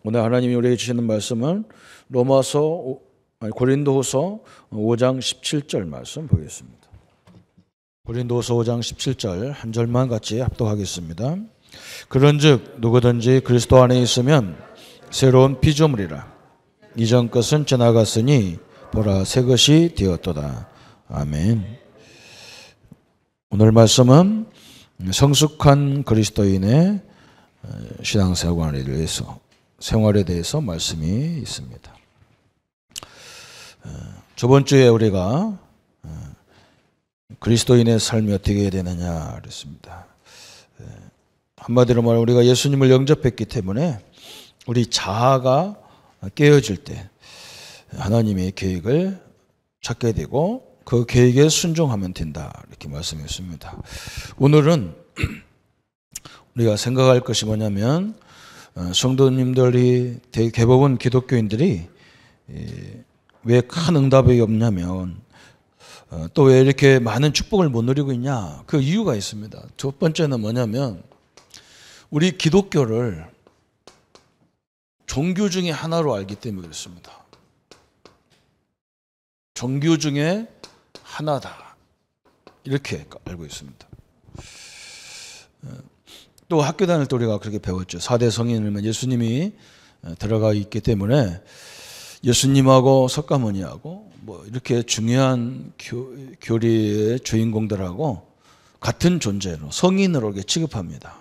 오늘 하나님이 우리에게 주시는 말씀은 고린도후서 5장 17절 말씀 보겠습니다. 고린도후서 5장 17절 한 절만 같이 합독하겠습니다. 그런즉 누구든지 그리스도 안에 있으면 새로운 피조물이라. 이전 것은 지나갔으니 보라 새 것이 되었도다. 아멘. 오늘 말씀은 성숙한 그리스도인의 생활에 대해서 말씀이 있습니다. 저번 주에 우리가 그리스도인의 삶이 어떻게 해야 되느냐 그랬습니다. 한마디로 말하면 우리가 예수님을 영접했기 때문에 우리 자아가 깨어질 때 하나님의 계획을 찾게 되고 그 계획에 순종하면 된다 이렇게 말씀했습니다. 오늘은 우리가 생각할 것이 뭐냐면 성도님들이 대부분 기독교인들이 왜 큰 응답이 없냐면 또 왜 이렇게 많은 축복을 못 누리고 있냐 그 이유가 있습니다. 첫 번째는 뭐냐면 우리 기독교를 종교 중에 하나로 알기 때문에 그렇습니다. 종교 중에 하나다 이렇게 알고 있습니다. 또 학교 다닐 때 우리가 그렇게 배웠죠. 4대 성인이면 예수님이 들어가 있기 때문에 예수님하고 석가모니하고 뭐 이렇게 중요한 교리의 주인공들하고 같은 존재로 성인으로 이렇게 취급합니다.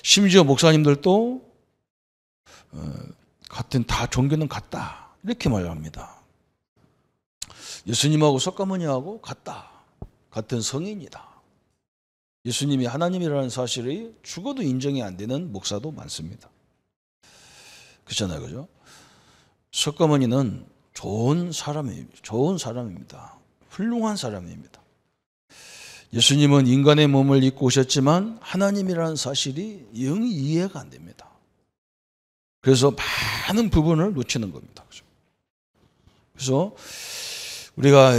심지어 목사님들도 같은 다 종교는 같다 이렇게 말합니다. 예수님하고 석가모니하고 같다. 같은 성인이다. 예수님이 하나님이라는 사실이 죽어도 인정이 안 되는 목사도 많습니다. 그렇잖아요, 그죠? 석가모니는 좋은 사람입니다. 훌륭한 사람입니다. 예수님은 인간의 몸을 입고 오셨지만 하나님이라는 사실이 영 이해가 안 됩니다. 그래서 많은 부분을 놓치는 겁니다. 그래서 우리가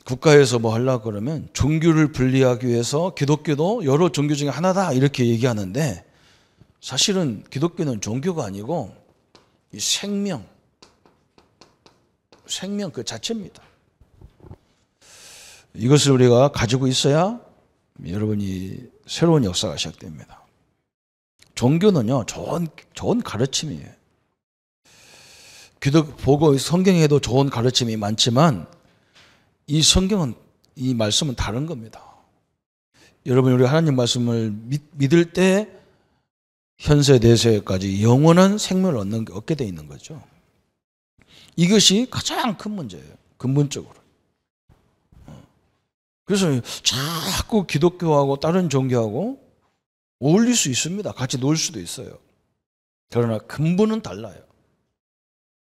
국가에서 뭐 하려고 그러면 종교를 분리하기 위해서 기독교도 여러 종교 중에 하나다 이렇게 얘기하는데 사실은 기독교는 종교가 아니고 이 생명 그 자체입니다. 이것을 우리가 가지고 있어야 여러분이 새로운 역사가 시작됩니다. 종교는요 좋은 가르침이에요. 보고 성경에도 좋은 가르침이 많지만 이 성경은 이 말씀은 다른 겁니다. 여러분 우리 하나님 말씀을 믿을 때 현세 내세까지 영원한 생명을 얻게 돼 있는 거죠. 이것이 가장 큰 문제예요. 근본적으로. 그래서 자꾸 기독교하고 다른 종교하고 어울릴 수 있습니다. 같이 놀 수도 있어요. 그러나 근본은 달라요.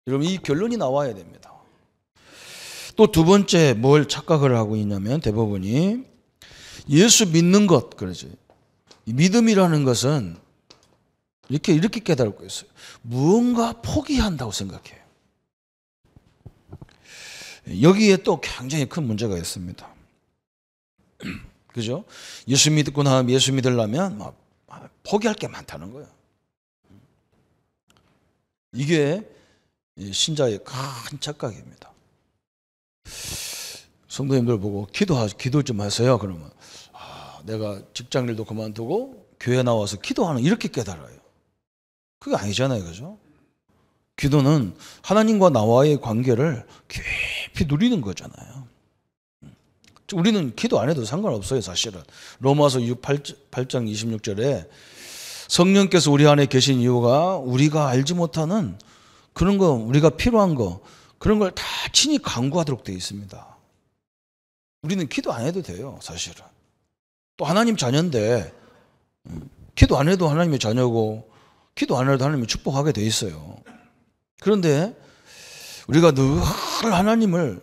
여러분 이 결론이 나와야 됩니다. 또 두 번째 뭘 착각을 하고 있냐면 대부분이 예수 믿는 것 그러지. 믿음이라는 것은 이렇게 깨달고 있어요. 무언가 포기한다고 생각해요. 여기에 또 굉장히 큰 문제가 있습니다. 그죠? 예수 믿으려면 막 포기할 게 많다는 거예요. 이게 신자의 큰 착각입니다. 성도님들 보고 기도 좀 하세요. 그러면 내가 직장일도 그만두고 교회 나와서 기도하는 이렇게 깨달아요. 그게 아니잖아요, 그죠? 기도는 하나님과 나와의 관계를 깊이 누리는 거잖아요. 우리는 기도 안 해도 상관없어요, 사실은. 로마서 8장 26절에 성령께서 우리 안에 계신 이유가 우리가 알지 못하는 그런 거, 우리가 필요한 거, 그런 걸 다 친히 간구하도록 되어 있습니다. 우리는 기도 안 해도 돼요, 사실은. 또 하나님 자녀인데 기도 안 해도 하나님의 자녀고 기도 안 해도 하나님이 축복하게 돼 있어요. 그런데 우리가 늘 하나님을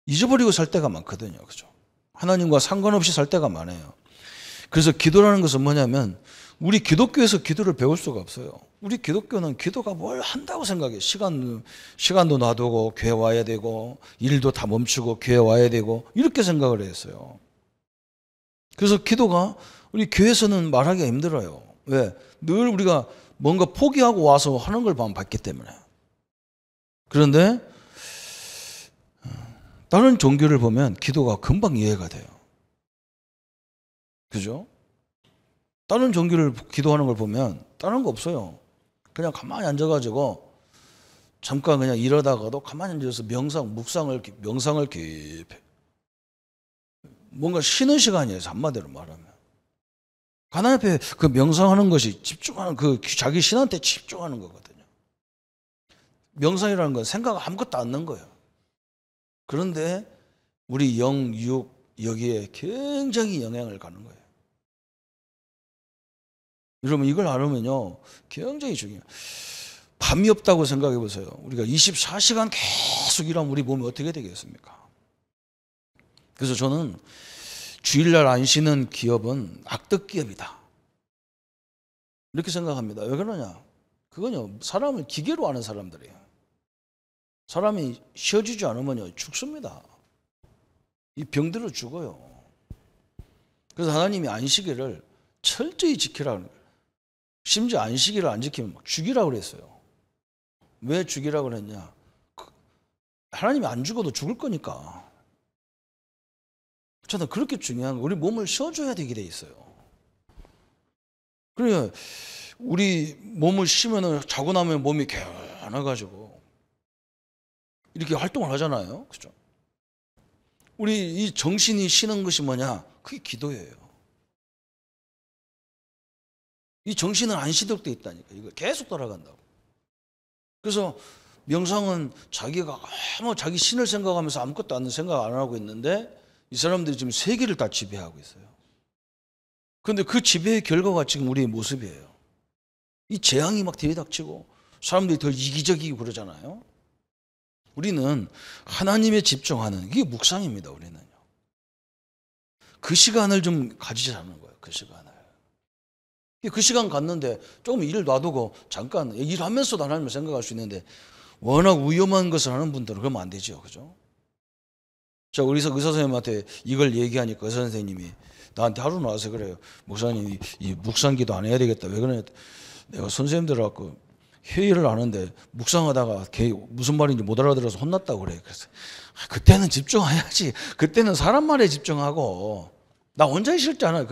잊어버리고 살 때가 많거든요. 그죠? 하나님과 상관없이 살 때가 많아요. 그래서 기도라는 것은 뭐냐면 우리 기독교에서 기도를 배울 수가 없어요. 우리 기독교는 기도가 뭘 한다고 생각해요. 시간도 놔두고 교회 와야 되고 일도 다 멈추고 교회 와야 되고 이렇게 생각을 했어요. 그래서 기도가 우리 교회에서는 말하기가 힘들어요. 왜? 늘 우리가 뭔가 포기하고 와서 하는 걸 봤기 때문에. 그런데 다른 종교를 보면 기도가 금방 이해가 돼요. 그죠? 다른 종교를 기도하는 걸 보면 다른 거 없어요. 그냥 가만히 앉아가지고 잠깐 그냥 이러다가도 가만히 앉아서 명상을 깊이 뭔가 쉬는 시간이에요. 한마디로 말하면. 하나님 앞에 그 명상하는 것이 집중하는 그 자기 신한테 집중하는 거거든요. 명상이라는 건 생각 아무것도 안 넣는 거예요. 그런데 우리 영, 육 여기에 굉장히 영향을 가는 거예요. 여러분 이걸 알으면요 굉장히 중요해요. 밤이 없다고 생각해 보세요. 우리가 24시간 계속 일하면 우리 몸이 어떻게 되겠습니까? 그래서 저는 주일날 안 쉬는 기업은 악덕 기업이다 이렇게 생각합니다. 왜 그러냐? 그건요 사람을 기계로 하는 사람들이에요. 사람이 쉬어주지 않으면요 죽습니다. 이 병들어 죽어요. 그래서 하나님이 안식일을 철저히 지키라는 거예요. 심지어 안식일을 안 지키면 막 죽이라고 그랬어요. 왜 죽이라고 그랬냐? 하나님이 안 죽어도 죽을 거니까. 저는 그렇게 중요한 거 우리 몸을 쉬어줘야 되게 돼 있어요. 그러니까 우리 몸을 쉬면은 자고 나면 몸이 개운해가지고 이렇게 활동을 하잖아요. 그죠? 우리 이 정신이 쉬는 것이 뭐냐? 그게 기도예요. 이 정신은 안 쉬도록 돼 있다니까. 이거 계속 돌아간다고. 그래서 명상은 자기가 자기 신을 생각하면서 아무것도 안 생각 안 하고 있는데 이 사람들이 지금 세계를 다 지배하고 있어요. 그런데 그 지배의 결과가 지금 우리의 모습이에요. 이 재앙이 막 들이닥치고 사람들이 더 이기적이고 그러잖아요. 우리는 하나님에 집중하는 이게 묵상입니다. 우리는요. 그 시간을 좀 가지자는 거예요. 그 시간을. 그 시간 갔는데 조금 일을 놔두고 잠깐 일하면서도 하나님을 생각할 수 있는데 워낙 위험한 것을 하는 분들은 그러면 안 되죠. 그죠? 자, 우리 의사 선생님한테 이걸 얘기하니까 의사 선생님이 나한테 하루 나와서 그래요. 목사님, 이 묵상기도 안 해야 되겠다. 왜 그러냐? 내가 선생님들하고 회의를 하는데 묵상하다가 무슨 말인지 못 알아들어서 혼났다고 그래요. 그래서 그때는 집중해야지. 그때는 사람 말에 집중하고 나 혼자 있을 때 하나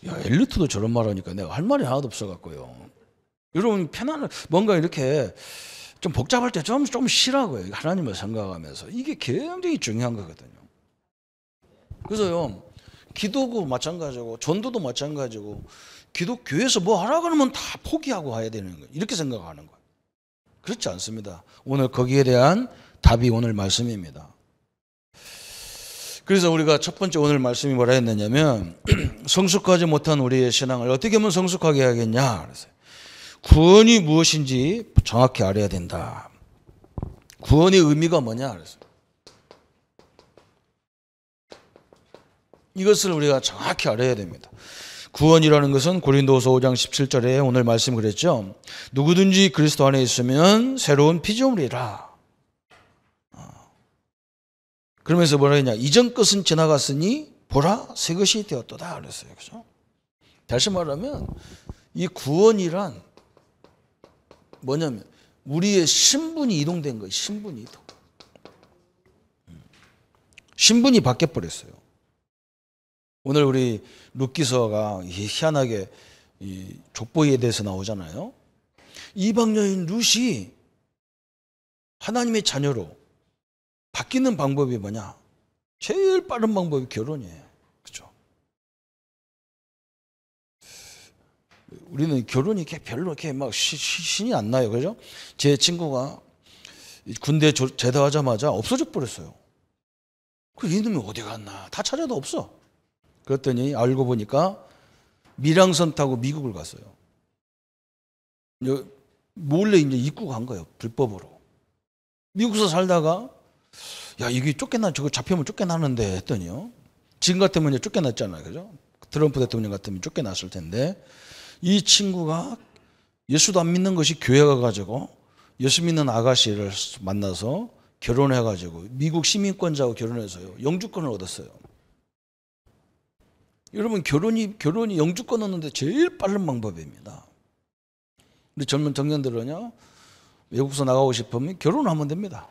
엘리트도 저런 말하니까 내가 할 말이 하나도 없어갖고요. 여러분 편안한 뭔가 이렇게 좀 복잡할 때 좀 쉬라고요. 하나님을 생각하면서 이게 굉장히 중요한 거거든요. 그래서요 기도도 마찬가지고 전도도 마찬가지고 기독교에서 뭐 하라 그러면 다 포기하고 해야 되는 거예요. 이렇게 생각하는 거예요. 그렇지 않습니다. 오늘 거기에 대한 답이 오늘 말씀입니다. 그래서 우리가 첫 번째 오늘 말씀이 뭐라 했느냐면 성숙하지 못한 우리의 신앙을 어떻게 하면 성숙하게 해야겠냐 그랬어요. 구원이 무엇인지 정확히 알아야 된다. 구원의 의미가 뭐냐 그랬어요. 이것을 우리가 정확히 알아야 됩니다. 구원이라는 것은 고린도서 5장 17절에 오늘 말씀 그랬죠. 누구든지 그리스도 안에 있으면 새로운 피조물이라. 그러면서 뭐라 했냐? 이전 것은 지나갔으니 보라 새 것이 되었도다 그랬어요. 그죠? 다시 말하면 이 구원이란 뭐냐면 우리의 신분이 이동된 거예요. 신분이 이동. 신분이 바뀌어 버렸어요. 오늘 우리 룻기서가 희한하게 이 족보에 대해서 나오잖아요. 이방 여인 룻이 하나님의 자녀로 바뀌는 방법이 뭐냐? 제일 빠른 방법이 결혼이에요. 그렇죠? 우리는 결혼이 별로 이렇게 막 신이 안 나요. 그죠? 제 친구가 군대 제대하자마자 없어져 버렸어요. 그 이놈이 어디 갔나? 다 찾아도 없어. 그랬더니 알고 보니까 밀양선 타고 미국을 갔어요. 몰래 이제 입국한 거예요. 불법으로. 미국에서 살다가 야 이게 저거 잡히면 쫓겨나는데 했더니요. 지금 같으면 쫓겨났잖아요. 그죠? 트럼프 대통령 같으면 쫓겨났을 텐데 이 친구가 예수도 안 믿는 것이 교회 가가지고 예수 믿는 아가씨를 만나서 결혼해가지고 미국 시민권자하고 결혼해서요. 영주권을 얻었어요. 여러분 결혼이 영주권 얻는데 제일 빠른 방법입니다. 우리 젊은 청년들은요, 외국서 나가고 싶으면 결혼하면 됩니다.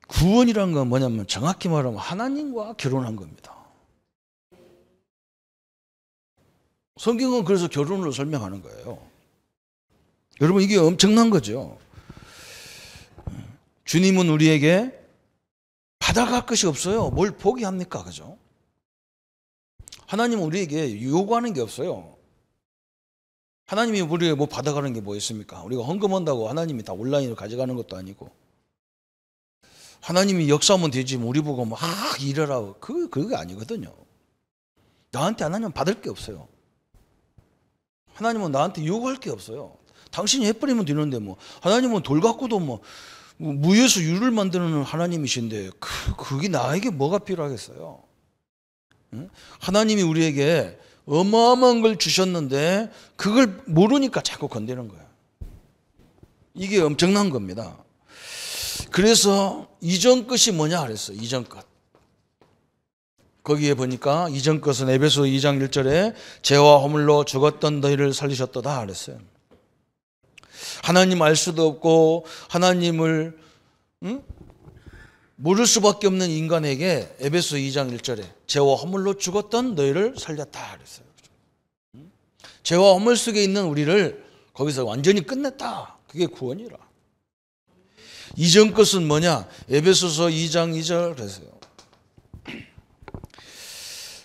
구원이란 건 뭐냐면 정확히 말하면 하나님과 결혼한 겁니다. 성경은 그래서 결혼을 설명하는 거예요. 여러분, 이게 엄청난 거죠. 주님은 우리에게 받아갈 것이 없어요. 뭘 포기합니까? 그죠? 하나님은 우리에게 요구하는 게 없어요. 하나님이 우리에게 뭐 받아가는 게 뭐 있습니까? 우리가 헌금한다고 하나님이 다 온라인으로 가져가는 것도 아니고, 하나님이 역사하면 되지 우리 보고 막 이래라, 그게 아니거든요. 나한테 하나님은 받을 게 없어요. 하나님은 나한테 요구할 게 없어요. 당신이 해버리면 되는데 뭐 하나님은 돌 갖고도 뭐 무에서 유를 만드는 하나님이신데 그게 나에게 뭐가 필요하겠어요? 응? 하나님이 우리에게 어마어마한 걸 주셨는데 그걸 모르니까 자꾸 건드는 거예요. 이게 엄청난 겁니다. 그래서 이전 것이 뭐냐 그랬어요. 이전 것. 거기에 보니까 이전 것은 에베소 2장 1절에 죄와 허물로 죽었던 너희를 살리셨도다 그랬어요. 하나님 알 수도 없고 하나님을 모를 수밖에 없는 인간에게 에베소 2장 1절에 죄와 허물로 죽었던 너희를 살렸다 그랬어요. 죄와 허물 속에 있는 우리를 거기서 완전히 끝냈다. 그게 구원이라. 이전 것은 뭐냐? 에베소서 2장 2절 그랬어요.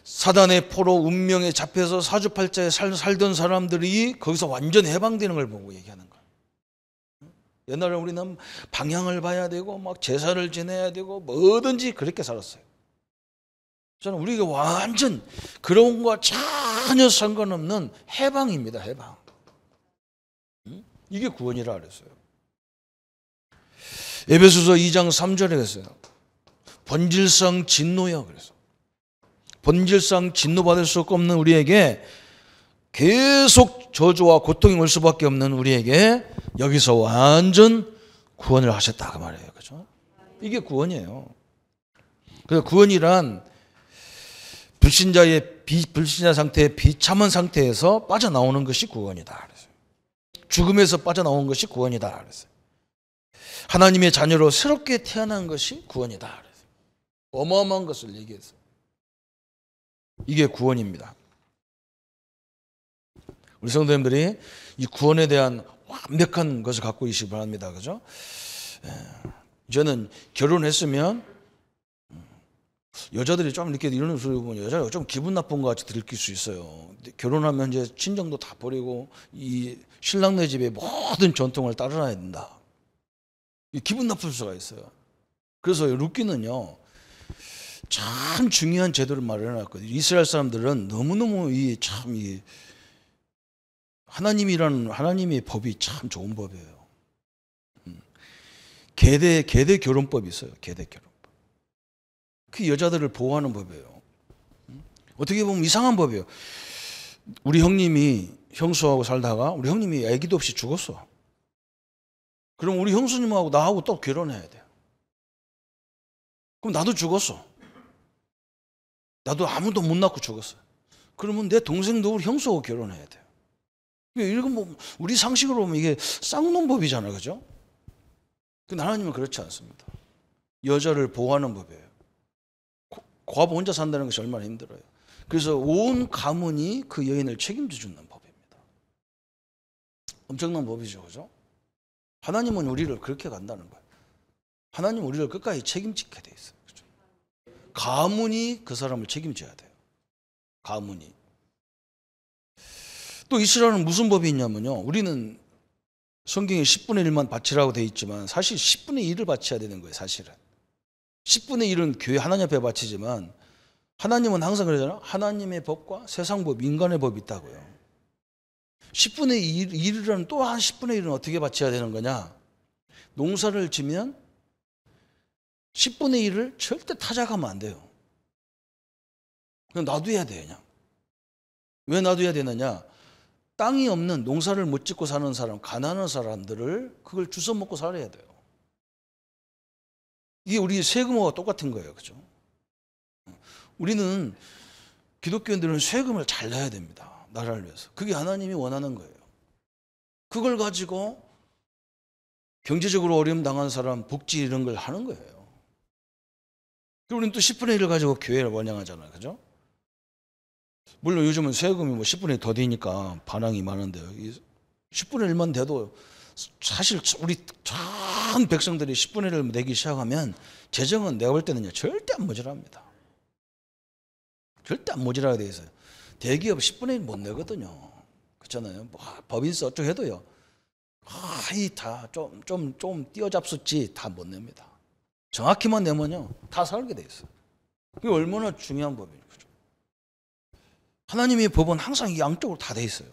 사단의 포로 운명에 잡혀서 사주팔자에 살던 사람들이 거기서 완전 해방되는 걸 보고 얘기하는 거예요. 옛날에 우리는 방향을 봐야 되고 막 제사를 지내야 되고 뭐든지 그렇게 살았어요. 저는 우리가 완전 그런 것과 전혀 상관없는 해방입니다. 해방. 이게 구원이라 그랬어요. 에베소서 2장 3절에 그랬어요. 본질상 진노여 그래서. 본질상 진노받을 수 없는 우리에게 계속 저주와 고통이 올 수밖에 없는 우리에게 여기서 완전 구원을 하셨다 그 말이에요. 그죠? 이게 구원이에요. 그래서 구원이란 불신자 상태의 비참한 상태에서 빠져나오는 것이 구원이다 그랬어요. 죽음에서 빠져나오는 것이 구원이다 그랬어요. 하나님의 자녀로 새롭게 태어난 것이 구원이다 그랬어요. 어마어마한 것을 얘기했어요. 이게 구원입니다. 우리 성도님들이 이 구원에 대한 완벽한 것을 갖고 계시기 바랍니다. 그죠? 저는 결혼했으면 여자들이 좀 이렇게 이런 소리 보면 여자가 좀 기분 나쁜 것 같이 들킬 수 있어요. 근데 결혼하면 이제 친정도 다 버리고 이 신랑네 집의 모든 전통을 따라야 된다. 기분 나쁠 수가 있어요. 그래서 루키는요, 참 중요한 제도를 마련해놨거든요. 이스라엘 사람들은 너무너무 하나님의 법이 참 좋은 법이에요. 계대 결혼법이 있어요. 계대 결혼법. 그 여자들을 보호하는 법이에요. 어떻게 보면 이상한 법이에요. 우리 형님이 형수하고 살다가 우리 형님이 아기도 없이 죽었어. 그럼 우리 형수님하고 나하고 또 결혼해야 돼요. 그럼 나도 죽었어. 나도 아무도 못 낳고 죽었어요. 그러면 내 동생도 우리 형수하고 결혼해야 돼요. 이건 뭐 우리 상식으로 보면 이게 쌍놈법이잖아요. 그죠? 근데 하나님은 그렇지 않습니다. 여자를 보호하는 법이에요. 과부 혼자 산다는 것이 얼마나 힘들어요. 그래서 온 가문이 그 여인을 책임져 주는 법입니다. 엄청난 법이죠. 그죠? 하나님은 우리를 그렇게 간다는 거예요. 하나님은 우리를 끝까지 책임지게 돼 있어요. 그죠? 가문이 그 사람을 책임져야 돼요. 가문이. 또 이스라엘은 무슨 법이 있냐면요. 우리는 성경에 10분의 1만 바치라고 돼 있지만 사실 10분의 1을 바쳐야 되는 거예요. 사실은. 10분의 1은 교회 하나님 앞에 바치지만 하나님은 항상 그러잖아요. 하나님의 법과 세상 법, 인간의 법이 있다고요. 10분의 1이라는 또 한 10분의 1은 어떻게 바쳐야 되는 거냐. 농사를 지면 10분의 1을 절대 타작하면 안 돼요. 그냥 놔둬야 돼요. 그냥. 왜 놔둬야 되느냐. 땅이 없는 농사를 못 짓고 사는 사람, 가난한 사람들을 그걸 주워 먹고 살아야 돼요. 이게 우리 세금과 똑같은 거예요. 그죠? 우리는 기독교인들은 세금을 잘 내야 됩니다. 나라를 위해서. 그게 하나님이 원하는 거예요. 그걸 가지고 경제적으로 어려움 당한 사람 복지 이런 걸 하는 거예요. 그리고 우리는 또 10분의 1을 가지고 교회를 원양하잖아요. 그죠? 물론 요즘은 세금이 뭐 10분의 1 더 되니까 반항이 많은데요. 10분의 1만 돼도 사실 우리 전 백성들이 10분의 1을 내기 시작하면 재정은 내가 볼 때는요, 절대 안 모자랍니다. 절대 안 모자라게 돼 있어요. 대기업 10분의 1 못 내거든요. 그렇잖아요. 뭐 법인세 어쩌고 해도요. 좀 띄어잡숫지 다 못 냅니다. 정확히만 내면요, 다 살게 돼 있어요. 그게 얼마나 중요한 법이에요. 하나님의 법은 항상 양쪽으로 다 돼 있어요.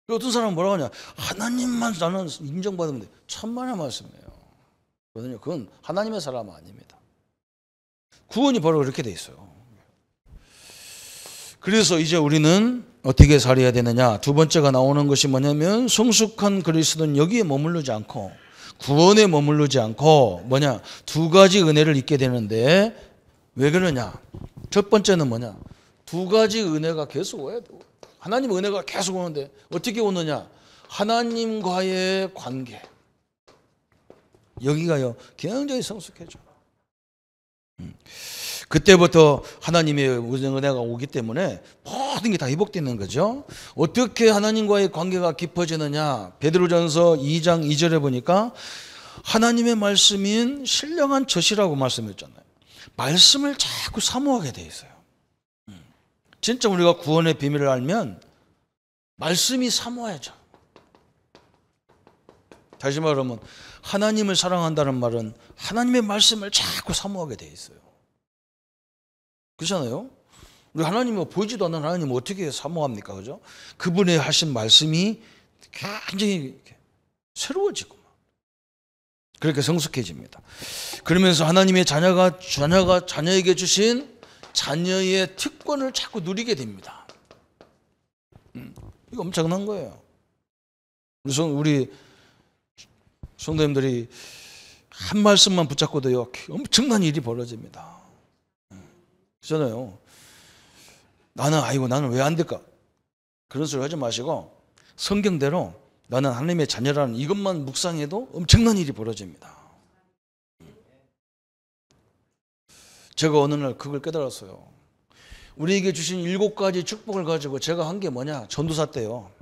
어떤 사람은 뭐라고 하냐, 하나님만 나는 인정받으면 돼. 천만의 말씀이에요. 그건 하나님의 사람은 아닙니다. 구원이 바로 그렇게 돼 있어요. 그래서 이제 우리는 어떻게 살아야 되느냐. 두 번째가 나오는 것이 뭐냐면, 성숙한 그리스도는 여기에 머무르지 않고, 구원에 머무르지 않고, 뭐냐, 두 가지 은혜를 입게 되는데, 왜 그러냐. 첫 번째는 뭐냐, 두 가지 은혜가 계속 와야 돼. 하나님 은혜가 계속 오는데 어떻게 오느냐, 하나님과의 관계. 여기가요, 굉장히 성숙해져. 그때부터 하나님의 은혜가 오기 때문에 모든 게 다 회복되는 거죠. 어떻게 하나님과의 관계가 깊어지느냐, 베드로전서 2장 2절에 보니까 하나님의 말씀인 신령한 젖이라고 말씀했잖아요. 말씀을 자꾸 사모하게 돼 있어요. 진짜 우리가 구원의 비밀을 알면 말씀이 사모해져. 다시 말하면 하나님을 사랑한다는 말은 하나님의 말씀을 자꾸 사모하게 돼 있어요. 그렇잖아요. 우리 하나님이 보이지도 않는 하나님을 어떻게 사모합니까? 그죠? 그분의 하신 말씀이 굉장히 새로워지고 그렇게 성숙해집니다. 그러면서 하나님의 자녀에게 주신 자녀의 특권을 자꾸 누리게 됩니다. 이거 엄청난 거예요. 그래서 우리 성도님들이 한 말씀만 붙잡고도요, 엄청난 일이 벌어집니다. 그렇잖아요. 나는 왜 안 될까? 그런 소리 하지 마시고 성경대로 나는 하나님의 자녀라는 이것만 묵상해도 엄청난 일이 벌어집니다. 제가 어느 날 그걸 깨달았어요. 우리에게 주신 7가지 축복을 가지고 제가 한 게 뭐냐, 전도사 때요,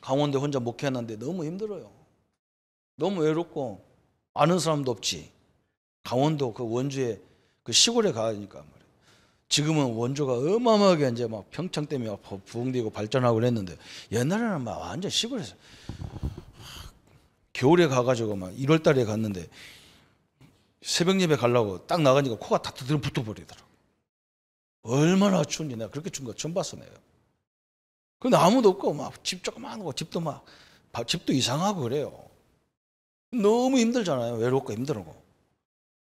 강원도에 혼자 목회하는데 너무 힘들어요. 너무 외롭고 아는 사람도 없지. 강원도 그 원주에 그 시골에 가니까 말이에요. 지금은 원주가 어마어마하게 이제 막 평창 때문에 부흥되고 발전하고 그랬는데, 옛날에는 막 완전 시골에서 겨울에 가가지고 막 1월 달에 갔는데 새벽 예배 가려고 딱 나가니까 코가 다 붙어 버리더라고. 얼마나 추운지 내가 그렇게 추운 거 처음 봤어 내가. 근데 아무도 없고 막 집 조그만 거, 집도 막 집도 이상하고 그래요. 너무 힘들잖아요. 외롭고 힘들고.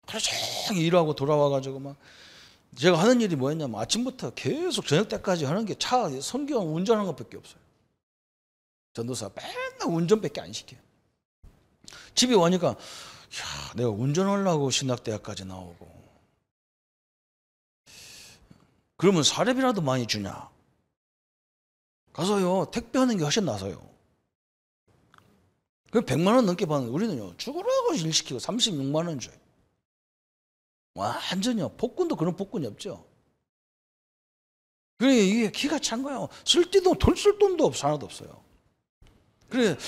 하루 종일 일하고 돌아와가지고 막 제가 하는 일이 뭐였냐면 아침부터 계속 저녁 때까지 하는 게 차 성경 운전하는 것밖에 없어요. 전도사 맨날 운전밖에 안 시켜요. 집에 오니까 야, 내가 운전하려고 신학대학까지 나오고 그러면 사례비라도 많이 주냐? 가서요, 택배하는 게 훨씬 나서요. 그 100만 원 넘게 받는, 우리는요, 죽으라고 일 시키고 36만 원 줘요. 완전히요, 복권도 그런 복권이 없죠. 그래, 이게 기가 찬 거예요. 돈 쓸 돈도 없어, 하나도 없어요. 그래,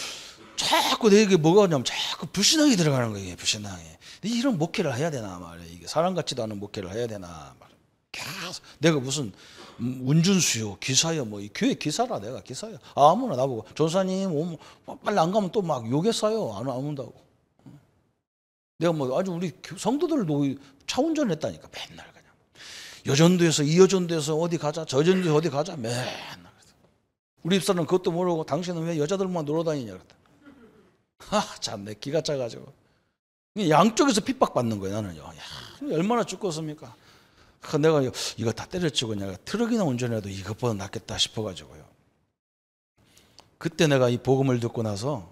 자꾸 내게 뭐가 오냐면 자꾸 불신앙이 들어가는 거예요, 불신앙이. 이런 목회를 해야 되나 말이야. 이게 사람 같지도 않은 목회를 해야 되나 말이야. 계속 내가 무슨 운전수요, 기사요, 뭐 교회 기사라, 내가 기사요. 아무나 나보고 전사님 빨리 안 가면 또 막 욕했어요. 안 온다고. 내가 뭐 아주 우리 성도들도 차 운전했다니까 맨날 그냥 여전도에서 이 여전도에서 어디 가자, 저 여전도에서 어디 가자 맨날. 우리 집사람은 그것도 모르고 당신은 왜 여자들만 놀아다니냐 그랬다. 참 내 기가 차가지고 양쪽에서 핍박받는 거예요. 나는요. 야, 얼마나 죽겠습니까? 내가 이거 다 때려치고 내가 트럭이나 운전해도 이것보다 낫겠다 싶어가지고요. 그때 내가 이 복음을 듣고 나서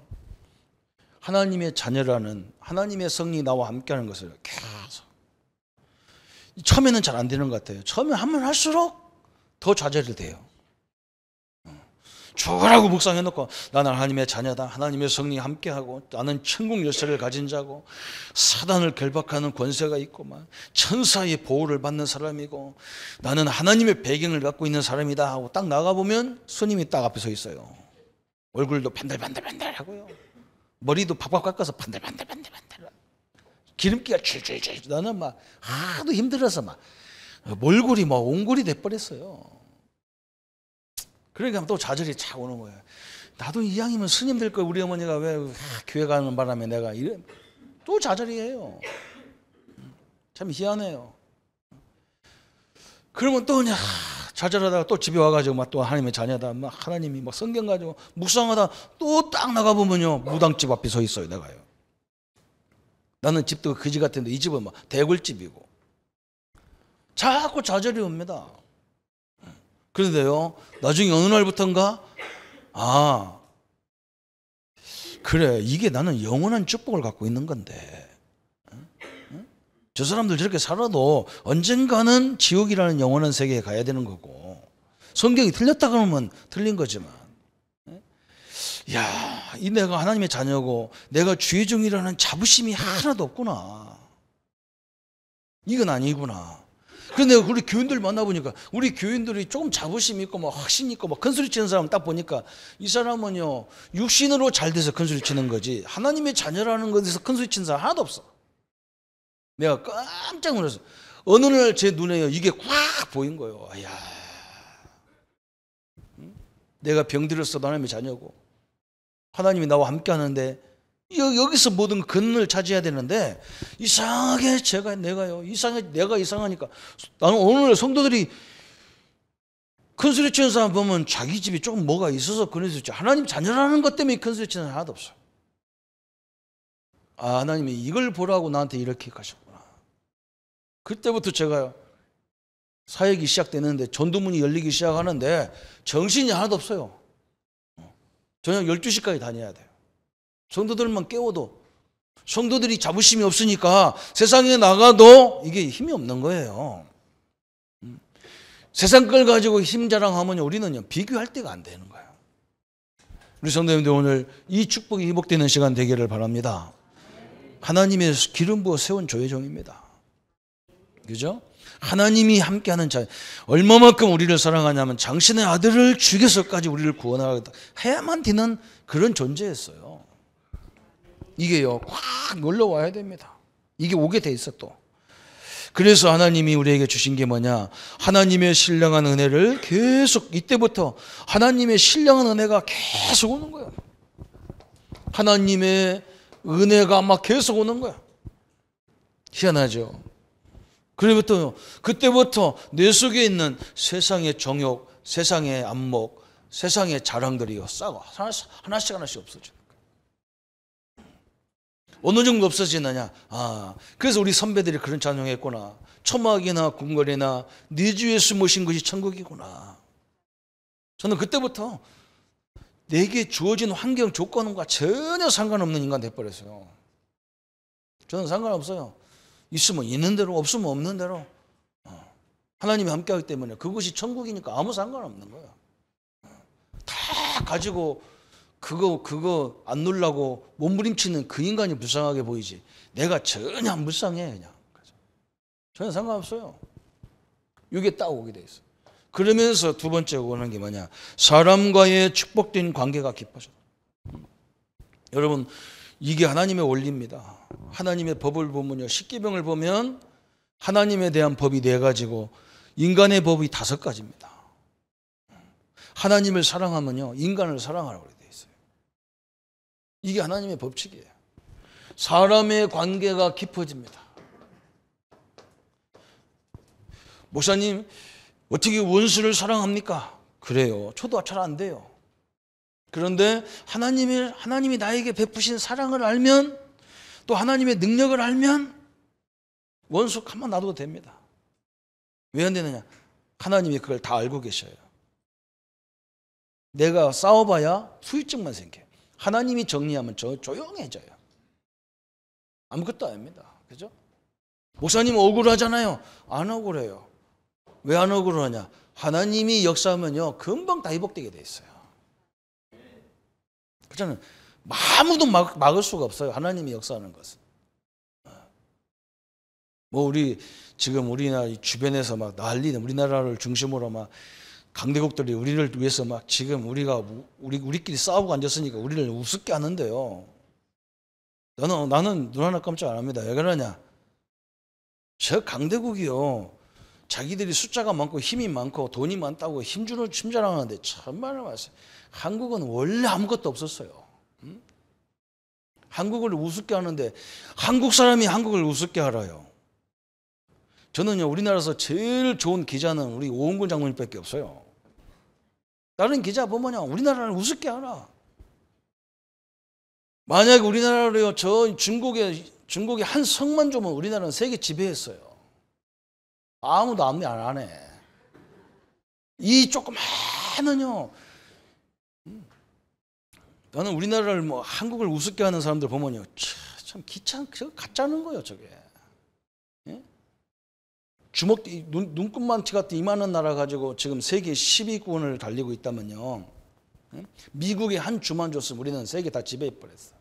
하나님의 자녀라는 하나님의 성령이 나와 함께하는 것을 계속, 처음에는 잘 안 되는 것 같아요. 처음에 하면 할수록 더 좌절이 돼요. 죽으라고 묵상해놓고 나는 하나님의 자녀다, 하나님의 성령이 함께하고, 나는 천국 열쇠를 가진 자고, 사단을 결박하는 권세가 있고만, 천사의 보호를 받는 사람이고, 나는 하나님의 배경을 갖고 있는 사람이다 하고 딱 나가보면 스님이 딱 앞에 서 있어요. 얼굴도 반들반들반들하고요, 머리도 팍팍 깎아서 반들반들반들반들, 기름기가 줄줄줄. 나는 막 하도 힘들어서 막 몰골이 막 옹골이 돼버렸어요. 그러니까 또 좌절이 착 오는 거예요. 나도 이왕이면 스님 될 걸, 우리 어머니가 왜 교회 가는 바람에 내가 이래. 또 좌절이 해요. 참 희한해요. 그러면 또 그냥 좌절하다가 또 집에 와가지고 막 또 하나님의 자녀다, 막 하나님이 막 성경 가지고 묵상하다 또 딱 나가보면요, 무당집 앞에 서 있어요. 내가요. 나는 집도 그지 같은데 이 집은 막 대굴집이고. 자꾸 좌절이 옵니다. 그런데요, 나중에 어느 날부터인가, 아, 그래, 이게 나는 영원한 축복을 갖고 있는 건데, 저 사람들 저렇게 살아도 언젠가는 지옥이라는 영원한 세계에 가야 되는 거고, 성경이 틀렸다 그러면 틀린 거지만, 야, 이 내가 하나님의 자녀고 내가 주의 종이라는 자부심이 하나도 없구나, 이건 아니구나. 그런데 우리 교인들 만나보니까, 우리 교인들이 조금 자부심 있고 막 확신 있고 막 큰소리 치는 사람 딱 보니까, 이 사람은요, 육신으로 잘 돼서 큰소리 치는 거지 하나님의 자녀라는 것에서 큰소리 치는 사람 하나도 없어. 내가 깜짝 놀랐어. 어느 날 제 눈에요, 이게 꽉 보인 거예요. 야, 내가 병들었어도 하나님의 자녀고, 하나님이 나와 함께 하는데, 여기서 모든 근을 차지해야 되는데, 이상하게 내가 이상하니까, 나는 오늘 성도들이 큰소리 치는 사람 보면 자기 집이 조금 뭐가 있어서 그런 소리 치, 하나님 자녀라는 것 때문에 큰소리 치는 사람 하나도 없어요. 아, 하나님이 이걸 보라고 나한테 이렇게 가셨구나. 그때부터 제가요, 사역이 시작되는데 전도문이 열리기 시작하는데 정신이 하나도 없어요. 저녁 12시까지 다녀야 돼요. 성도들만 깨워도, 성도들이 자부심이 없으니까 세상에 나가도 이게 힘이 없는 거예요. 세상 걸 가지고 힘 자랑하면 우리는요, 비교할 데가 안 되는 거예요. 우리 성도님들, 오늘 이 축복이 회복되는 시간 되기를 바랍니다. 하나님의 기름 부어 세운 조회종입니다. 그죠? 하나님이 함께하는 자, 얼마만큼 우리를 사랑하냐면 당신의 아들을 죽여서까지 우리를 구원하겠다 해야만 되는 그런 존재였어요. 이게요, 확 놀러와야 됩니다. 이게 오게 돼 있어. 또 그래서 하나님이 우리에게 주신 게 뭐냐, 하나님의 신령한 은혜를 계속, 이때부터 하나님의 신령한 은혜가 계속 오는 거예요. 하나님의 은혜가 막 계속 오는 거야. 희한하죠. 그때부터 내 속에 있는 세상의 정욕, 세상의 안목, 세상의 자랑들이요, 싸고 하나씩 없어져. 어느 정도 없어지느냐? 아, 그래서 우리 선배들이 그런 찬양했구나. 초막이나 궁궐이나 네 주 예수 모신 것이 천국이구나. 저는 그때부터 내게 주어진 환경 조건과 전혀 상관없는 인간 돼버렸어요. 저는 상관없어요. 있으면 있는 대로, 없으면 없는 대로. 하나님이 함께하기 때문에 그것이 천국이니까 아무 상관없는 거예요. 다 가지고 그거 안 놀라고 몸부림치는 그 인간이 불쌍하게 보이지, 내가 전혀 안 불쌍해. 그냥 전혀 상관없어요. 이게 딱 오게 돼 있어. 그러면서 두 번째 오는 게 뭐냐, 사람과의 축복된 관계가 깊어져. 여러분, 이게 하나님의 원리입니다. 하나님의 법을 보면요, 십계명을 보면 하나님에 대한 법이 4가지고 인간의 법이 5가지입니다. 하나님을 사랑하면요, 인간을 사랑하라고 돼 있어요. 이게 하나님의 법칙이에요. 사람의 관계가 깊어집니다. 목사님, 어떻게 원수를 사랑합니까? 그래요. 저도 잘 안 돼요. 그런데 하나님이 나에게 베푸신 사랑을 알면, 또 하나님의 능력을 알면 원수 가만 놔둬도 됩니다. 왜 안 되느냐? 하나님이 그걸 다 알고 계셔요. 내가 싸워봐야 후유증만 생겨요. 하나님이 정리하면 조용해져요. 아무것도 아닙니다. 그죠? 목사님 억울하잖아요. 안 억울해요. 왜 안 억울하냐? 하나님이 역사하면요, 금방 다 회복되게 돼 있어요. 저는 아무도 막을 수가 없어요. 하나님이 역사하는 것은. 뭐 우리 지금 우리나라 주변에서 막 난리는 우리나라를 중심으로 막 강대국들이 우리를 위해서 막 지금 우리끼리 싸우고 앉았으니까 우리를 우습게 하는데요. 나는 눈 하나 깜짝 안 합니다. 왜 그러냐? 저 강대국이요. 자기들이 숫자가 많고 힘이 많고 돈이 많다고 힘주는 침자랑하는데 참말로 말씀. 한국은 원래 아무것도 없었어요. 한국을 우습게 하는데 한국 사람이 한국을 우습게 알아요. 저는요 우리나라에서 제일 좋은 기자는 우리 오은근 장로님밖에 없어요. 다른 기자 보면요 우리나라를 우습게 알아. 만약에 우리나라로요 저 중국의 한 성만 주면 우리나라는 세계 지배했어요. 아무도 안 해. 이 조그마한요. 나는 우리나라를 뭐 한국을 우습게 하는 사람들 보면요 참 저거 가짜는 거예요 저게. 예? 주먹 눈금만치 같은 이만한 나라 가지고 지금 세계 10위권을 달리고 있다면요. 예? 미국이 한 주만 줬으면 우리는 세계 다 지배해 버렸어.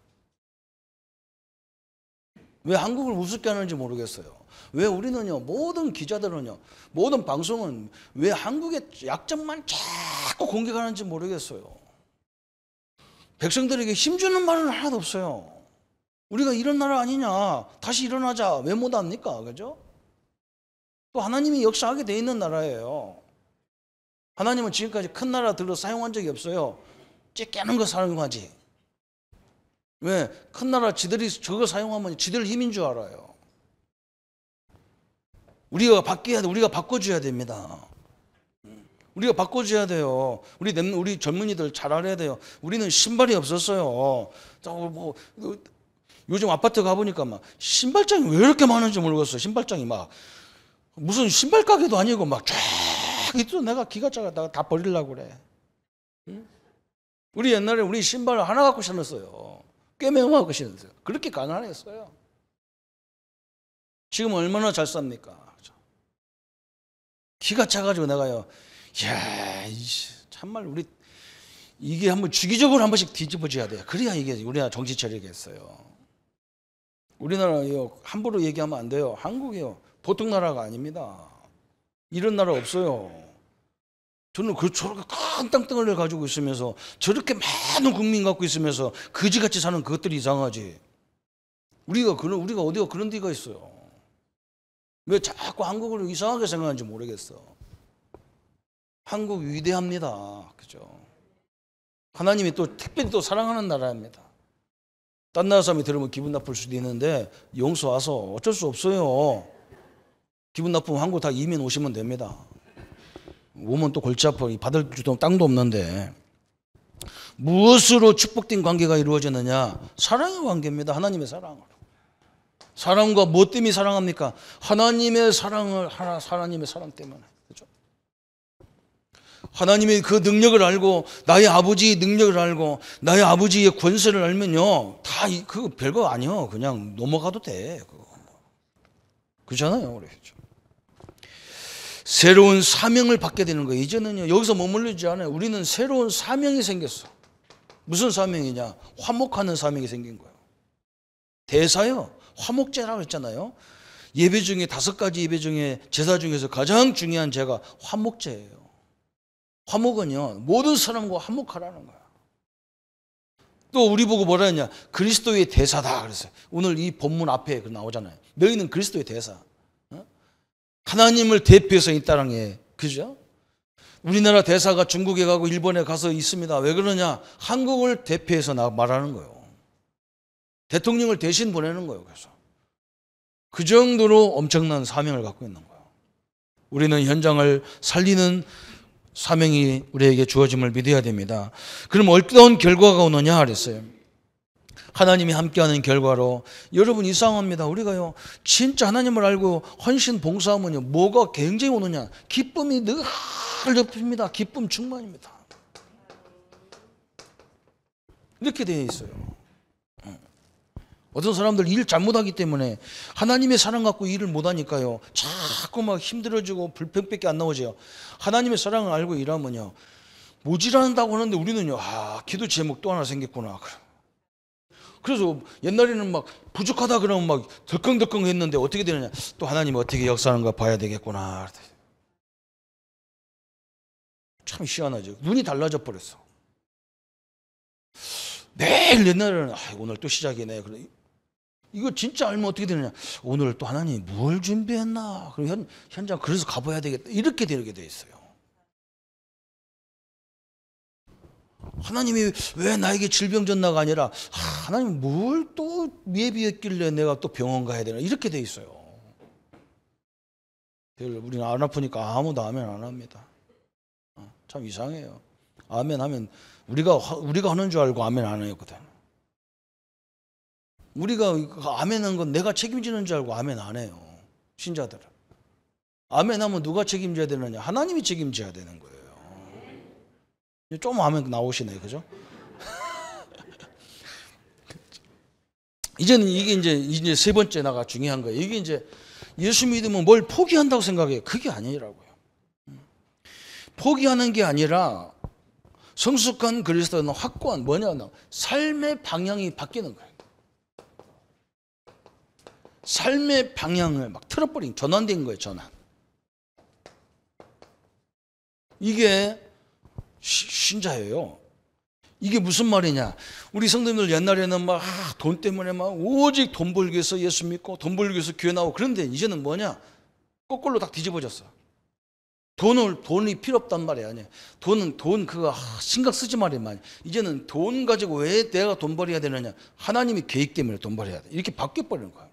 왜 한국을 우습게 하는지 모르겠어요. 왜 우리는요 모든 기자들은요 모든 방송은 왜 한국의 약점만 자꾸 공격하는지 모르겠어요. 백성들에게 힘주는 말은 하나도 없어요. 우리가 이런 나라 아니냐 다시 일어나자 왜 못합니까? 그죠? 또 하나님이 역사하게 돼 있는 나라예요. 하나님은 지금까지 큰 나라들로 사용한 적이 없어요. 쬐깨는 거 사용하지. 왜? 큰 나라 지들이 저거 사용하면 지들 힘인 줄 알아요. 우리가 바꿔줘야 됩니다. 우리가 바꿔줘야 돼요. 우리 젊은이들 잘 알아야 돼요. 우리는 신발이 없었어요. 요즘 아파트 가보니까 막 신발장이 왜 이렇게 많은지 모르겠어요. 신발장이 막 무슨 신발 가게도 아니고 막 쫙 있어. 내가 기가 차가 다 버리려고 그래. 우리 옛날에 우리 신발을 하나 갖고 신었어요. 꿰매어 갖고 신었어요. 그렇게 가난했어요. 지금 얼마나 잘 삽니까? 기가 차가지고 내가요. 이야, 참말 이게 한번 주기적으로 한 번씩 뒤집어져야 돼요. 그래야 이게 우리나라 정신 차리겠어요. 우리나라요 함부로 얘기하면 안 돼요. 한국이요 보통 나라가 아닙니다. 이런 나라 없어요. 저는 저렇게 큰 땅덩어리를 가지고 있으면서 저렇게 많은 국민 갖고 있으면서 거지같이 사는 그것들이 이상하지. 우리가 어디가 그런 데가 있어요. 왜 자꾸 한국을 이상하게 생각하는지 모르겠어. 한국 위대합니다. 그죠? 하나님이 또 특별히 또 사랑하는 나라입니다. 딴 나라 사람이 들으면 기분 나쁠 수도 있는데 용서 와서 어쩔 수 없어요. 기분 나쁘면 한국 다 이민 오시면 됩니다. 오면 또 골치 아파. 받을 땅도 없는데. 무엇으로 축복된 관계가 이루어지느냐? 사랑의 관계입니다. 하나님의 사랑으로. 사랑과 뭐 때문에 사랑합니까? 하나님의 사랑 때문에. 그렇죠? 하나님의 그 능력을 알고 나의 아버지의 능력을 알고 나의 아버지의 권세를 알면요. 다 그거 별거 아니요. 그냥 넘어가도 돼. 그렇잖아요. 그렇죠? 새로운 사명을 받게 되는 거예요. 이제는요. 여기서 머물르지 않아요. 우리는 새로운 사명이 생겼어. 무슨 사명이냐? 화목하는 사명이 생긴 거예요. 대사요. 화목제라고 했잖아요. 예배 중에 5가지 예배 중에 제사 중에서 가장 중요한 제가 화목제예요. 화목은요. 모든 사람과 화목하라는 거야. 또 우리 보고 뭐라 했냐? 그리스도의 대사다 그랬어요. 오늘 이 본문 앞에 나오잖아요. 너희는 그리스도의 대사. 하나님을 대표해서 이 땅에. 그죠? 우리나라 대사가 중국에 가고 일본에 가서 있습니다. 왜 그러냐? 한국을 대표해서 말하는 거예요. 대통령을 대신 보내는 거예요. 그래서 그 정도로 엄청난 사명을 갖고 있는 거예요. 우리는 현장을 살리는 사명이 우리에게 주어짐을 믿어야 됩니다. 그럼 어떤 결과가 오느냐 그랬어요. 하나님이 함께하는 결과로 여러분 이상합니다. 우리가요 진짜 하나님을 알고 헌신 봉사하면요 뭐가 굉장히 오느냐? 기쁨이 늘 높습니다. 기쁨 충만입니다. 이렇게 되어 있어요. 어떤 사람들 일 잘못하기 때문에 하나님의 사랑 갖고 일을 못하니까요 자꾸 막 힘들어지고 불평밖에 안 나오죠. 하나님의 사랑을 알고 일하면요 모질한다고 하는데 우리는요, 기도 제목 또 하나 생겼구나. 그래서 옛날에는 막 부족하다 그러면 막 덜컹덜컹 했는데 어떻게 되느냐, 또 하나님 어떻게 역사하는가 봐야 되겠구나. 참 희한하죠. 눈이 달라져 버렸어. 매일 옛날에는 오늘 또 시작이네. 이거 진짜 알면 어떻게 되느냐, 오늘 또 하나님 뭘 준비했나, 그럼 현장 그래서 가봐야 되겠다, 이렇게 되게 돼 있어요. 하나님이 왜 나에게 질병 줬나가 아니라 하나님 뭘 또 예비했길래 내가 또 병원 가야 되나, 이렇게 돼 있어요. 우리는 안 아프니까 아무도 아멘 안 합니다. 참 이상해요. 아멘 하면 우리가 하는 줄 알고 아멘 안 하거든. 우리가 아멘 한 건 내가 책임지는 줄 알고 아멘 안 해요. 신자들은. 아멘 하면 누가 책임져야 되느냐, 하나님이 책임져야 되는 거예요. 좀 아멘 나오시네, 그죠? 이제는 이게 이제 세 번째 나가 중요한 거예요. 이게 이제 예수 믿으면 뭘 포기한다고 생각해요. 그게 아니라고요. 포기하는 게 아니라 성숙한 그리스도는 확고한 삶의 방향이 바뀌는 거예요. 삶의 방향을 막 틀어버린, 전환된 거예요, 전환. 이게 신자예요. 이게 무슨 말이냐, 우리 성도님들 옛날에는 막 돈 때문에 막 오직 돈 벌기 위해서 예수 믿고 돈 벌기 위해서 교회 나오고, 그런데 이제는 뭐냐, 거꾸로 딱 뒤집어졌어. 돈이 필요 없단 말이 아니야. 돈 그거 신경 쓰지 말이야. 이제는 돈 가지고 왜 내가 돈 벌어야 되느냐, 하나님이 계획 때문에 돈 벌어야 돼, 이렇게 바뀌어버리는 거야.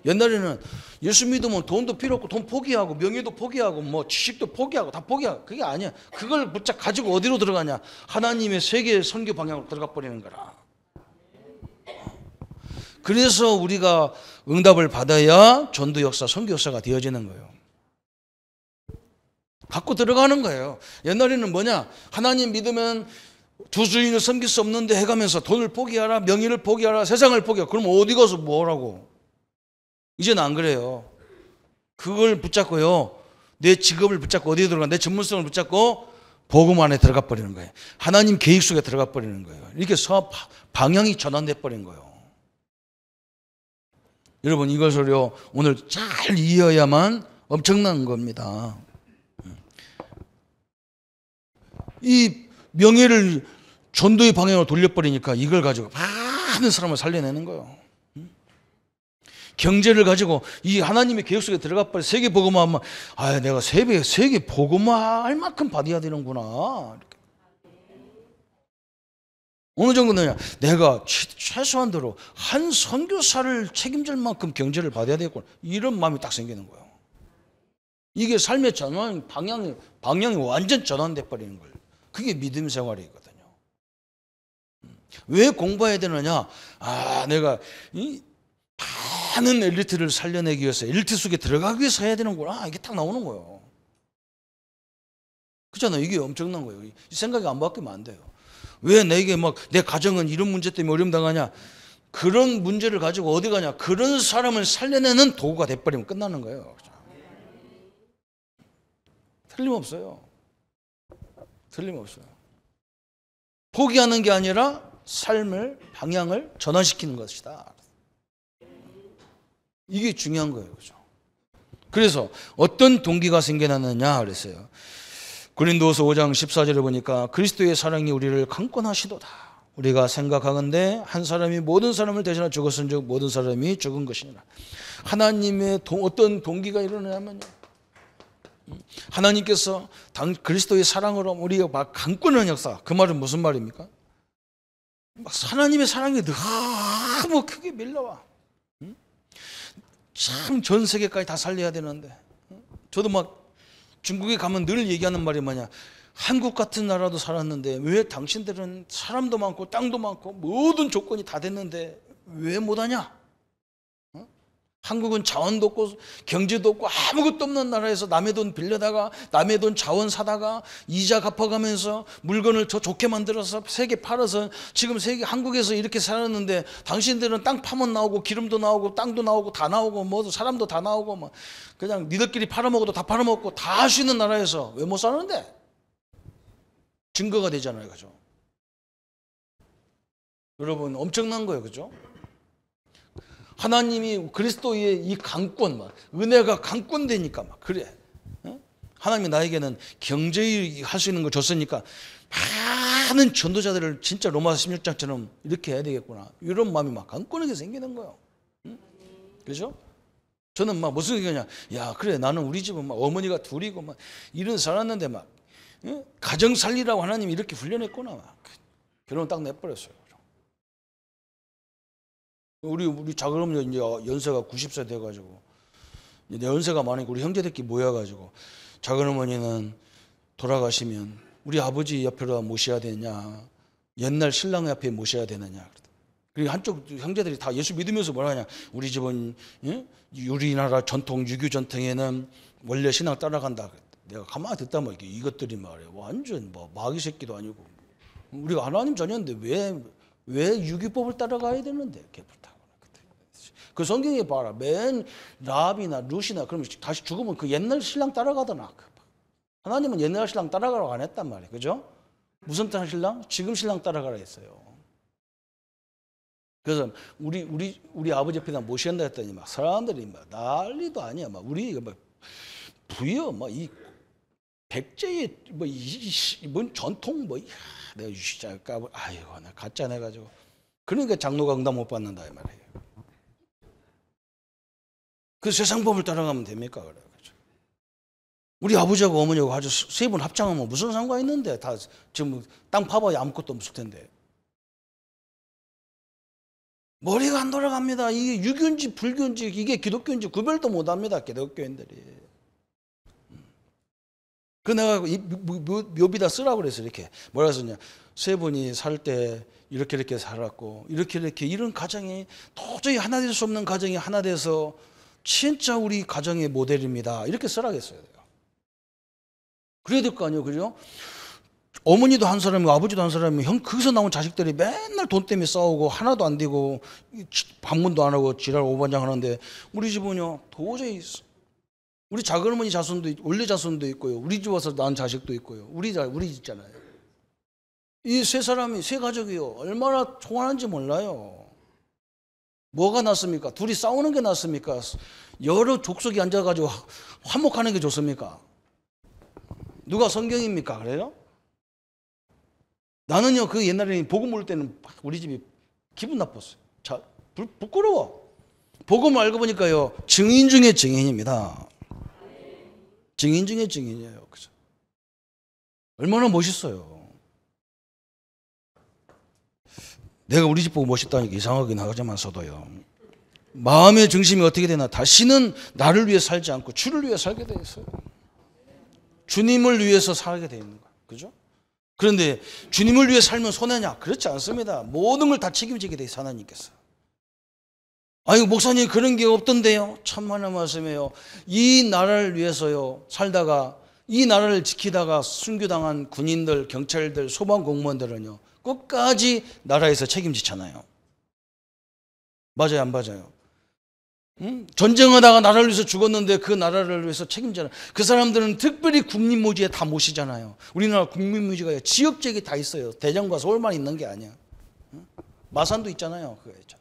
옛날에는 예수 믿으면 돈도 필요 없고 돈 포기하고 명예도 포기하고 뭐 지식도 포기하고 다 포기하고, 그게 아니야. 그걸 붙잡 가지고 어디로 들어가냐, 하나님의 세계 선교 방향으로 들어가 버리는 거라. 그래서 우리가 응답을 받아야 전도 역사, 선교 역사가 되어지는 거예요. 갖고 들어가는 거예요. 옛날에는 하나님 믿으면 두 주인을 섬길 수 없는데 해가면서 돈을 포기하라, 명예를 포기하라, 세상을 포기하라. 그럼 어디 가서 뭐라고? 이제는 안 그래요. 그걸 붙잡고요, 내 직업을 붙잡고 어디에 들어가, 내 전문성을 붙잡고 복음 안에 들어가 버리는 거예요. 하나님 계획 속에 들어가 버리는 거예요. 이렇게 방향이 전환돼 버린 거예요. 여러분, 이것을요 오늘 잘 이해해야만 엄청난 겁니다. 이 명예를 전도의 방향으로 돌려버리니까 이걸 가지고 많은 사람을 살려내는 거예요. 경제를 가지고 이 하나님의 계획 속에 들어가 버려. 세계 복음화하면 내가 세계 복음화할 만큼 받아야 되는구나. 이렇게. 어느 정도냐, 내가 최소한대로 한 선교사를 책임질 만큼 경제를 받아야 되겠구나, 이런 마음이 딱 생기는 거예요. 이게 삶의 전환 방향이 완전 전환돼 버리는 거예요. 그게 믿음 생활이거든요. 왜 공부해야 되느냐, 내가 이 많은 엘리트를 살려내기 위해서, 엘리트 속에 들어가기 위해서 해야 되는구나, 이게 딱 나오는 거예요. 그렇잖아요. 이게 엄청난 거예요. 이 생각이 안 바뀌면 안 돼요. 왜 내게 내 가정은 이런 문제 때문에 어려움 당하냐, 그런 문제를 가지고 어디 가냐, 그런 사람을 살려내는 도구가 돼버리면 끝나는 거예요. 틀림없어요. 포기하는 게 아니라 삶을 방향을 전환시키는 것이다. 이게 중요한 거예요. 그죠? 그래서 어떤 동기가 생겨나느냐 그랬어요. 고린도후서 5장 14절에 보니까 그리스도의 사랑이 우리를 강권하시도다. 우리가 생각하건대 한 사람이 모든 사람을 대신하여 죽었은즉 모든 사람이 죽은 것이니라. 하나님의 어떤 동기가 일어나냐면요, 하나님께서 그리스도의 사랑으로 우리가 막 강권하는 역사. 그 말은 무슨 말입니까? 하나님의 사랑이 너무 크게 밀려와. 참 전 세계까지 다 살려야 되는데. 저도 중국에 가면 늘 얘기하는 말이 한국 같은 나라도 살았는데 왜 당신들은 사람도 많고 땅도 많고 모든 조건이 다 됐는데 왜 못하냐? 한국은 자원도 없고 경제도 없고 아무것도 없는 나라에서 남의 돈 빌려다가 남의 돈 자원 사다가 이자 갚아가면서 물건을 더 좋게 만들어서 세계 팔아서 지금 한국에서 이렇게 살았는데 당신들은 땅 파면 나오고 기름도 나오고 땅도 나오고 다 나오고 사람도 다 나오고 그냥 니들끼리 팔아먹어도 다 팔아먹고 다 할 수 있는 나라에서 왜 못 사는데? 증거가 되잖아요. 그죠? 여러분 엄청난 거예요. 그죠? 하나님이 그리스도의 이 강권, 막 은혜가 강권되니까 막 그래. 하나님이 나에게는 경제히 할 수 있는 걸 줬으니까 많은 전도자들을 진짜 로마서 16장처럼 이렇게 해야 되겠구나. 이런 마음이 막 강권하게 생기는 거예요. 그죠? 저는 막 무슨 얘기냐. 야, 그래. 나는 우리 집은 막 어머니가 둘이고 막 이런 살았는데 막 가정 살리라고 하나님이 이렇게 훈련했구나. 막. 결혼 딱 내버렸어요. 우리 작은 이제 연세가 90세 돼가지고 이제 연세가 많으니까 우리 형제들끼리 모여가지고 작은 어머니는 돌아가시면 우리 아버지 옆에로 모셔야 되냐, 옛날 신랑 옆에 모셔야 되느냐. 그리고 한쪽 형제들이 다 예수 믿으면서 뭐라 하냐. 우리 집은 우리나라 전통 유교 전통에는 원래 신앙 따라간다. 내가 가만히 듣다 보니까 이것들이 말이야 완전 뭐 마귀 새끼도 아니고 우리가 하나님 자녀인데 왜 유교법을 따라가야 되는데 그 성경에 봐라. 맨 라비나 루시나 그러면 다시 죽으면 그 옛날 신랑 따라가더나. 하나님은 옛날 신랑 따라가라고 안 했단 말이에요. 그죠? 무슨 신랑? 지금 신랑 따라가라 했어요. 그래서 우리 아버지 옆에다 모신다 했더니 막 사람들이 막 난리도 아니야. 막 우리 막 부여 막 이 백제의 뭔 전통 뭐 내가 진짜 아이고 나 가짜 내가지고 그러니까 장로가 응답 못 받는다 이 말이에요. 그 세상 법을 따라가면 됩니까? 그래. 우리 아버지하고 어머니하고 아주 세 분 합장하면 무슨 상관이 있는데 다 지금 땅 파봐야 아무것도 없을 텐데. 머리가 안 돌아갑니다. 이게 유교인지 불교인지 이게 기독교인지 구별도 못합니다. 기독교인들이. 그 내가 묘비다 쓰라고 그랬어. 이렇게 뭐라 썼냐. 세 분이 살 때 이렇게 살았고 이렇게 이런 가정이 도저히 하나 될 수 없는 가정이 하나 돼서 진짜 우리 가정의 모델입니다. 이렇게 쓰라겠어요. 그래야 될 거 아니에요. 그죠? 어머니도 한 사람이고 아버지도 한 사람이고 거기서 나온 자식들이 맨날 돈 때문에 싸우고 하나도 안 되고 방문도 안 하고 지랄 오반장 하는데 우리 집은요 도저히 우리 작은어머니 자손도 있고 원래 자손도 있고요. 우리 집 와서 낳은 자식도 있고요. 우리 있잖아요. 이 세 사람이 세 가족이요. 얼마나 통하는지 몰라요. 뭐가 낫습니까? 둘이 싸우는 게 낫습니까? 여러 족속이 앉아가지고 화목하는 게 좋습니까? 누가 성경입니까? 그래요? 나는요 그 옛날에 복음 올 때는 우리 집이 기분 나빴어요. 자, 부끄러워. 복음 알고 보니까요 증인 중에 증인입니다. 증인 중에 증인이에요. 그죠? 얼마나 멋있어요. 내가 우리 집 보고 멋있다니까 이상하긴 하지만서도요. 마음의 중심이 어떻게 되나? 다시는 나를 위해 살지 않고 주를 위해 살게 돼 있어요. 주님을 위해서 살게 돼 있는 거예요. 그죠? 그런데 주님을 위해 살면 손해냐? 그렇지 않습니다. 모든 걸 다 책임지게 돼 있어요. 하나님께서. 아이고 목사님 그런 게 없던데요. 참만한 말씀이에요. 이 나라를 위해서요 살다가 이 나라를 지키다가 순교당한 군인들, 경찰들, 소방공무원들은요 끝까지 나라에서 책임지잖아요. 맞아요, 안 맞아요? 전쟁하다가 나라를 위해서 죽었는데 그 나라를 위해서 책임잖아요. 그 사람들은 특별히 국민묘지에 다 모시잖아요. 우리나라 국민묘지가 지역적이 다 있어요. 대전과 서울만 있는 게 아니야. 마산도 있잖아요. 그거 있잖아.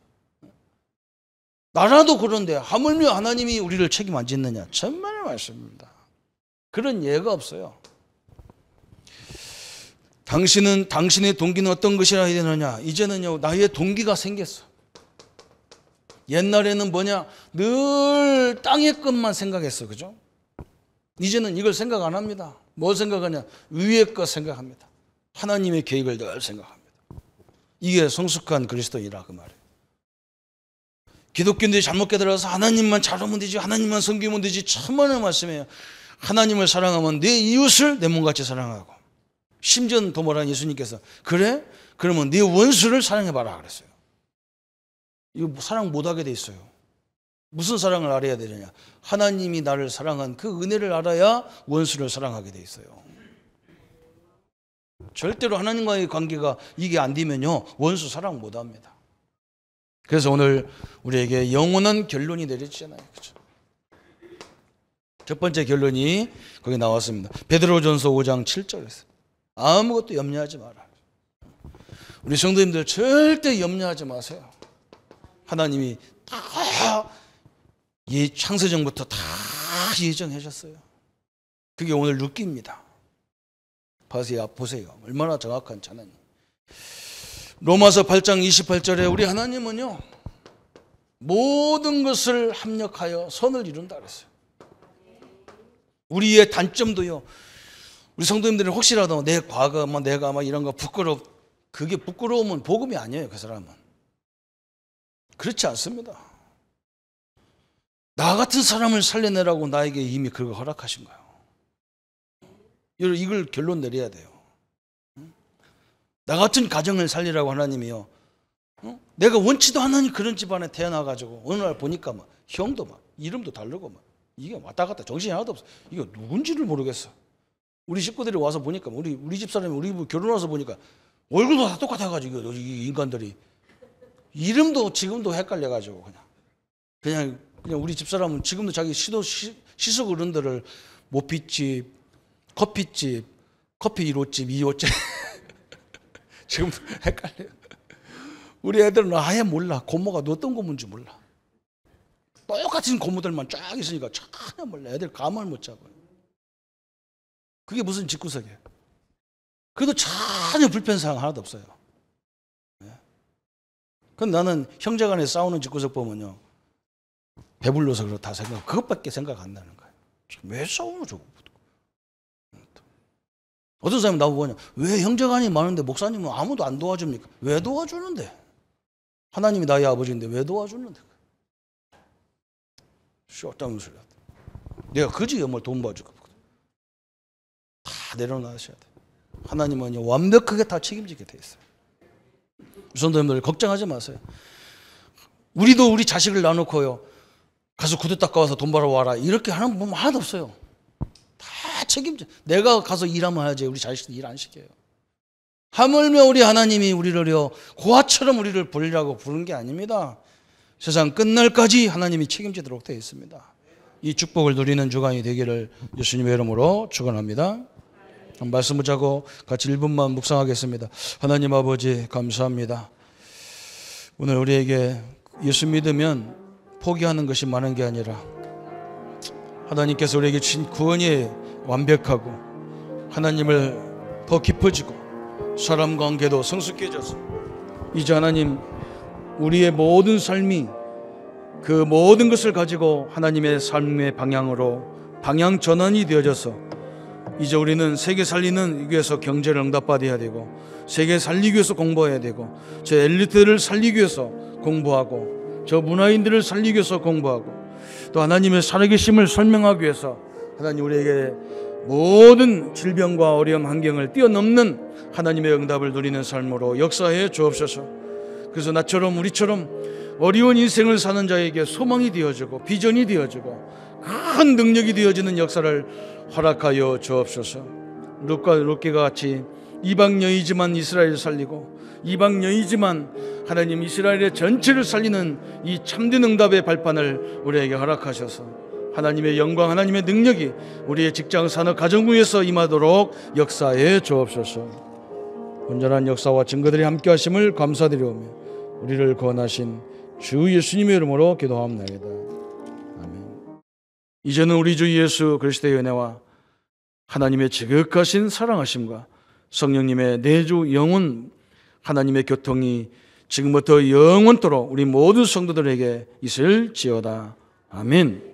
나라도 그런데 하물며 하나님이 우리를 책임 안 짓느냐? 천만의 말씀입니다. 그런 예가 없어요. 당신의 동기는 어떤 것이라 해야 되느냐? 이제는요 나의 동기가 생겼어. 옛날에는 뭐냐? 늘 땅의 것만 생각했어. 그죠? 이제는 이걸 생각 안 합니다. 뭐 생각하냐? 위의 것 생각합니다. 하나님의 계획을 늘 생각합니다. 이게 성숙한 그리스도인이라 그 말이에요. 기독교인들이 잘못 깨달아서 하나님만 잘하면 되지, 하나님만 섬기면 되지, 천만의 말씀이에요. 하나님을 사랑하면 내 이웃을 내 몸같이 사랑하고, 심지어 더 뭐라는 예수님께서 그래? 그러면 네 원수를 사랑해봐라 그랬어요. 이거 사랑 못하게 돼 있어요. 무슨 사랑을 알아야 되느냐? 하나님이 나를 사랑한 그 은혜를 알아야 원수를 사랑하게 돼 있어요. 절대로 하나님과의 관계가 이게 안 되면요 원수 사랑 못합니다. 그래서 오늘 우리에게 영원한 결론이 내려지잖아요. 그렇죠? 첫 번째 결론이 거기 나왔습니다. 베드로전서 5장 7절에서 아무것도 염려하지 마라. 우리 성도님들 절대 염려하지 마세요. 하나님이 다 창세전부터 다 예정하셨어요. 그게 오늘 룻기입니다. 보세요. 얼마나 정확한 찬양이. 로마서 8장 28절에 우리 하나님은요, 모든 것을 합력하여 선을 이룬다 그랬어요. 우리의 단점도요, 우리 성도님들은 혹시라도 내 과거, 내가 이런 거 그게 부끄러우면 복음이 아니에요. 그 사람은. 그렇지 않습니다. 나 같은 사람을 살려내라고 나에게 이미 그걸 허락하신 거예요. 이걸 결론 내려야 돼요. 나 같은 가정을 살리라고 하나님이요. 내가 원치도 않으니 그런 집안에 태어나가지고 어느 날 보니까 형도 이름도 다르고 이게 왔다 갔다 정신이 하나도 없어. 이거 누군지를 모르겠어. 우리 식구들이 와서 보니까 우리 집사람이 우리 집 결혼해서 보니까 얼굴도 다 똑같아가지고 이 인간들이 이름도 지금도 헷갈려가지고 그냥 우리 집사람은 지금도 자기 시속 어른들을 모피집, 커피집, 커피 1호집, 2호집 지금 헷갈려요. 우리 애들은 아예 몰라. 고모가 어떤 고모인지 몰라. 똑같은 고모들만 쫙 있으니까 전혀 몰라. 애들 감을 못 잡아요. 그게 무슨 집구석이에요. 그래도 전혀 불편사항 하나도 없어요. 근데 나는 형제간에 싸우는 집구석 보면요, 배불러서 그렇다 생각, 그것밖에 생각 안 나는 거예요. 왜 싸우노 저거? 어떤 사람이 나보고 그러냐, 왜 형제간이 많은데 목사님은 아무도 안 도와줍니까? 왜 도와주는데? 하나님이 나의 아버지인데 왜 도와주는데? 쇼다운 소리야. 내가 그지 뭘 돈 봐주고 다 내려놔셔야 돼. 하나님은 완벽하게 다 책임지게 돼 있어요. 성도님들 걱정하지 마세요. 우리도 우리 자식을 놔놓고요, 가서 구두 닦아와서 돈 벌어와라 이렇게 하는 분 하나도 없어요. 다 책임져. 내가 가서 일하면 하지 우리 자식들 일 안 시켜요. 하물며 우리 하나님이 우리를요 고아처럼 우리를 부리라고 부른 게 아닙니다. 세상 끝날까지 하나님이 책임지도록 되어 있습니다. 이 축복을 누리는 주간이 되기를 예수님의 이름으로 축원합니다. 말씀 붙잡고 같이 1분만 묵상하겠습니다. 하나님 아버지 감사합니다. 오늘 우리에게 예수 믿으면 포기하는 것이 많은 게 아니라 하나님께서 우리에게 주신 구원이 완벽하고 하나님을 더 깊어지고 사람 관계도 성숙해져서 이제 하나님 우리의 모든 삶이 그 모든 것을 가지고 하나님의 삶의 방향으로 방향 전환이 되어져서 이제 우리는 세계 살리는 위해서 경제를 응답받아야 되고 세계 살리기 위해서 공부해야 되고 저 엘리트를 살리기 위해서 공부하고 저 문화인들을 살리기 위해서 공부하고 또 하나님의 살아계심을 설명하기 위해서 하나님 우리에게 모든 질병과 어려움 환경을 뛰어넘는 하나님의 응답을 누리는 삶으로 역사해 주옵소서. 그래서 나처럼 우리처럼 어려운 인생을 사는 자에게 소망이 되어지고 비전이 되어지고 큰 능력이 되어지는 역사를 허락하여 주옵소서. 룻기가 같이 이방 여이지만 이스라엘을 살리고 이방 여이지만 하나님 이스라엘의 전체를 살리는 이 참된 응답의 발판을 우리에게 허락하셔서 하나님의 영광 하나님의 능력이 우리의 직장 산업 가정부에서 임하도록 역사해 주옵소서. 온전한 역사와 증거들이 함께 하심을 감사드리오며 우리를 구원하신 주 예수님의 이름으로 기도하옵나이다. 아멘. 이제는 우리 주 예수 그리스도의 은혜와 하나님의 지극하신 사랑하심과 성령님의 내주 영원 하나님의 교통이 지금부터 영원토록 우리 모든 성도들에게 있을지어다. 아멘.